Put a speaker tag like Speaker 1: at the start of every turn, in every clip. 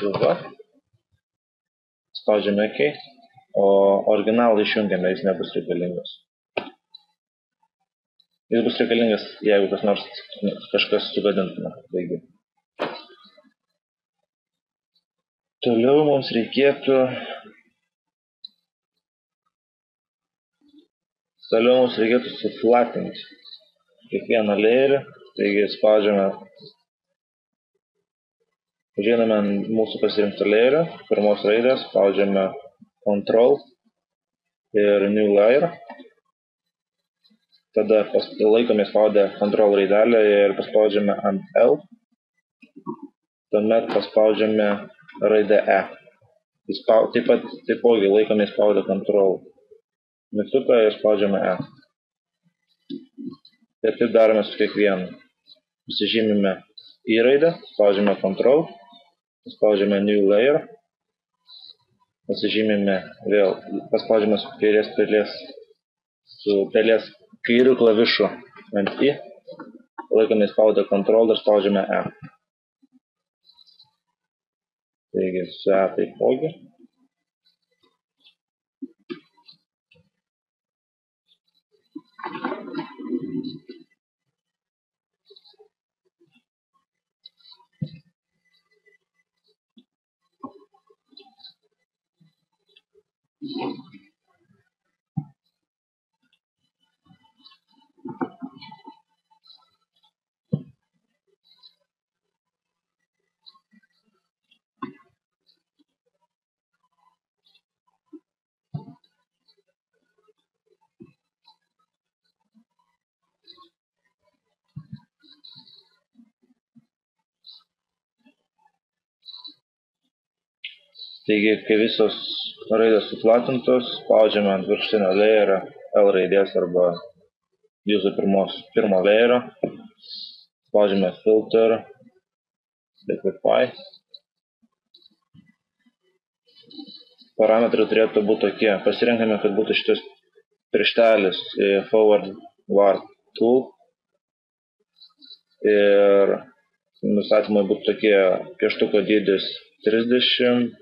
Speaker 1: Va. Spaudžiame OK, o originalą išjungiame, jis nebus reikalingas. Jis bus reikalingas, jeigu kažkas sugadintume. Taigi. Toliau mums reikėtų suflatinti kiekvieną layerį. Taigi spaudžiame, užeiname mūsų pasirinktą layerį, pirmos raidės, spaudžiame Ctrl ir New Layer. Tada laikome spaudę Ctrl raidelę ir paspaudžiame ant L. Tuomet paspaudžiame raidę E. Taipogi laikome spaudę Ctrl mygtuką ir spaudžiame E. Ir taip darome su kiekvienu. Pasižymime į raidę, spaudžiame Ctrl, spaudžiame New Layer, pasižymime vėl, paspaudžiame su pelės kairių klavišų ant I, laikome spaudę Ctrl ir spaudžiame E. Taigi su E taipogi. Taigi, kai visos raidės suflatintos, spaudžiame ant viršutinio layerio L raidės arba jūsų pirmo layerio, spaudžiame Filter, Liquify. Parametrai turėtų būti tokie. Pasirenkame, kad būtų šitas pirštelis Forward Warp Tool. Ir nustatymai būtų tokie: pieštuko dydis 30,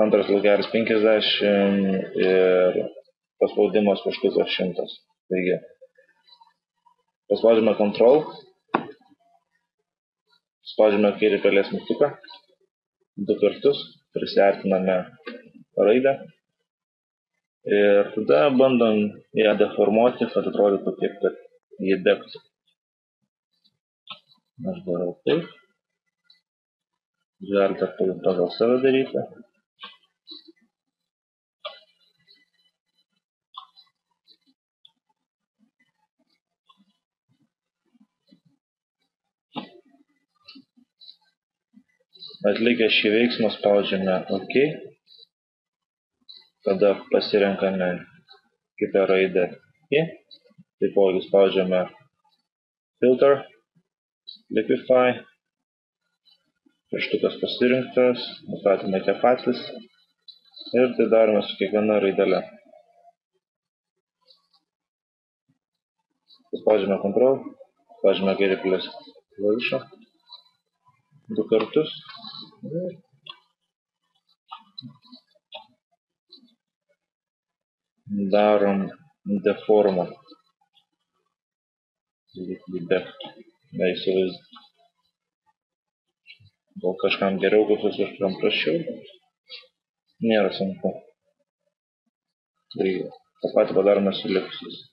Speaker 1: antras laukelis 50 ir paspaudimas pieštuko 100. Taigi, paspaudžiame Ctrl, spaudžiame kairį pelės mygtuką 2 kartus, prisiartiname raidę ir tada bandom ją deformuoti, kad atrodytų kaip kad jį degtų. Aš darau taip. Galite pagal save daryti. Atlikę šį veiksmą spaudžiame OK. Tada pasirenkame kitą raidę I. Taipogi spaudžiame Filter, Liquify. Pirštukas pasirinktas, nustatymai tie patys. Ir tai darome su kiekviena raidelė. Spaudžiame Ctrl, spaudžiame kairį pelės klavišą 2 kartus. Darom deformą. Gal kažkam geriau, kažkam prasčiau. Nėra sunku. Tai tą patį padarome su likusiais.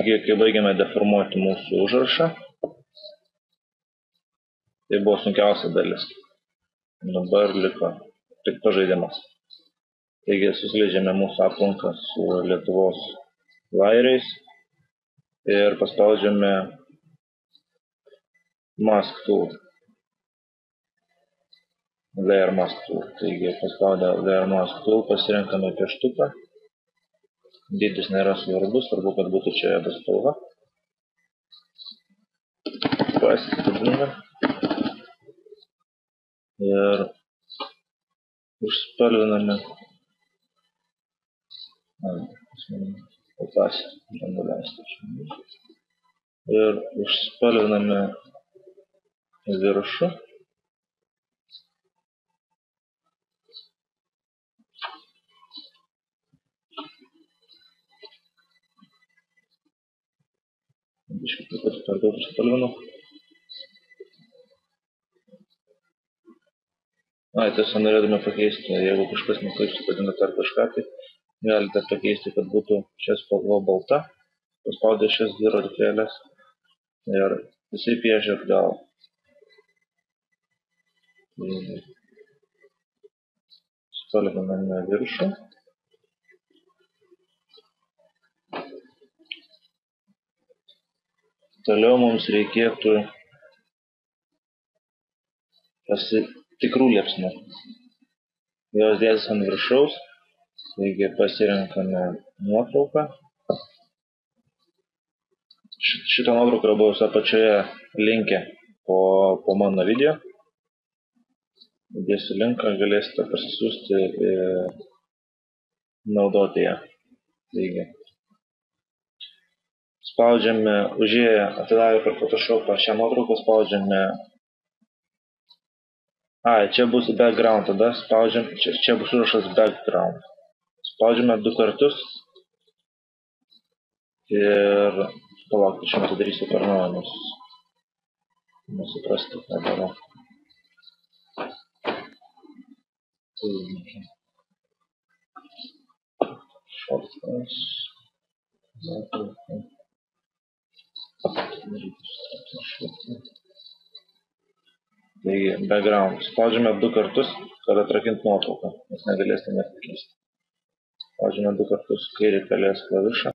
Speaker 1: Taigi, kai baigėme deformuoti mūsų užrašą, tai buvo sunkiausia dalis. Dabar liko tik pažaidimas. Taigi, susileidžiame mūsų aplanką su Lietuvos lajeriais ir paspaudžiame Mask Tool. Layer Mask Tool. Taigi, paspaudę Layer Mask Tool pasirenkame pieštuką. Dydis nėra svarbus, svarbu, kad būtų čia juoda spalva. Pasistebime ir užspalviname ir užspalviname viršų. Biškai per daug užspalvinau. Tiesiog norėdami pakeisti, jeigu kažkas nekaip supadinate ar kažką, tai galite pakeisti, kad būtų čia spalva balta. Paspaudę šias dvi rodyklėles ir jisai piešia atgal. Spalviname viršų. Toliau mums reikėtų tikrų liepsnų. Jos dėsis ant viršaus, taigi pasirenkame nuotrauką. Šitą nuotrauką bus apačioje linke po mano video. Dėsiu linką, galėsite pasisiųsti ir naudoti ją. Taigi, spaudžiame, užėję atidavę per Photoshopą šią nuotrauką, spaudžiame. Čia bus background, tada spaudžiam, čia bus užrašas background. Spaudžiame 2 kartus ir palaukti, šiandien darysiu per naują, nes nesuprasti, ką darau. Šortas. Taigi, background. Spaudžiame 2 kartus, kad atrakinti nuotrauką, nes negalėsite net pakeisti. Spaudžiame 2 kartus kairį pelės klavišą.